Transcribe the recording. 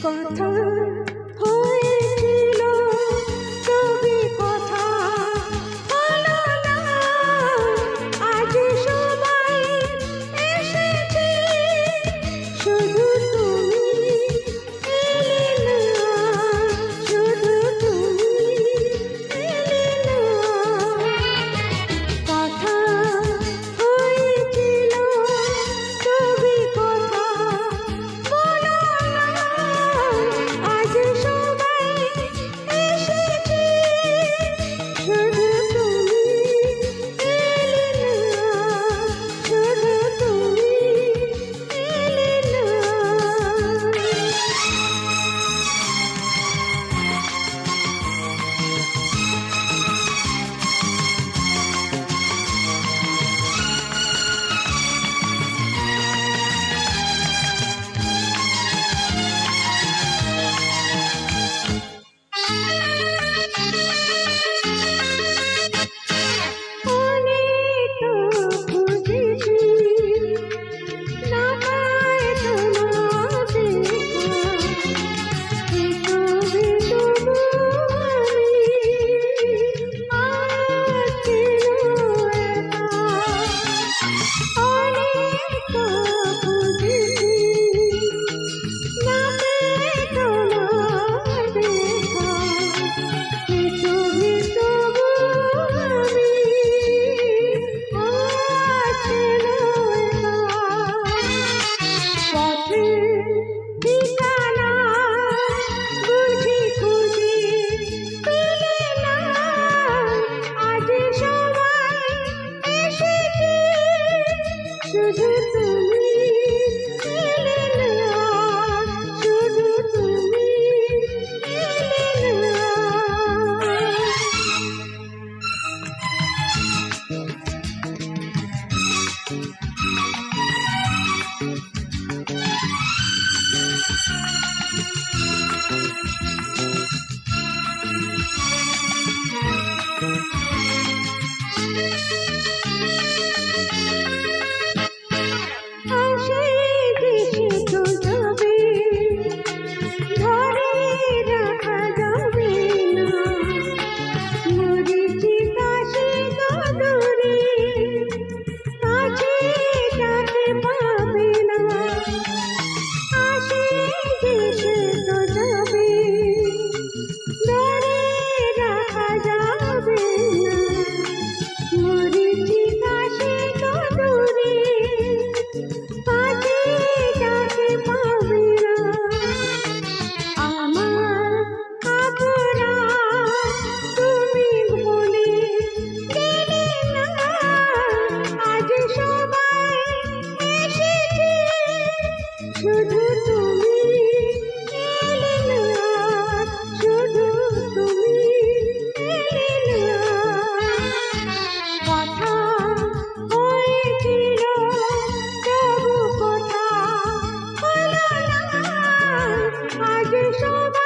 কথা হয়েছিল তবে কথা হলো না, আজ সবাই এসেছে শুধু তুমি এলে না, শুধু তুমি এলে না। কথা হয়েছিল তবে কথা বলো না, আজ সবাই এসেছে শুধু তুমি এলে না, শুধু তুমি এলে না। অনেক খুঁজেছি না পাই তোমার দেখা, এই ছবি তবু আমি আজ কেন একা। অনেক খুঁজেছি না পেয়ে তোমার দেখা, এই ছবি তবু আমি আজ কেন একা। পথের ঠিকানা বুঝি খুঁজে পেলে না, আজ সবাই এসেছে শুধু তুমি এলে না, শুধু তুমি এলে না। আসে দেশে তো যাবে, ধরে রাখা যাবে না, মরীচিকা সে তো দূরে, কাছে ডাকে পাবে না। আসে দেশে তো যাবে, ধরে রাখা যাবে না, মরীচিকা সে তো দূরে, কাছে ডাকে পাবে না। আমার আপনা তুমি ভুলে গেলে না, আজ সবাই এসেছে শুধু তুমি এলে না, শুধু তুমি এলে না। কথা হয়েছিল তবু কথা হলো না, আজ সবাই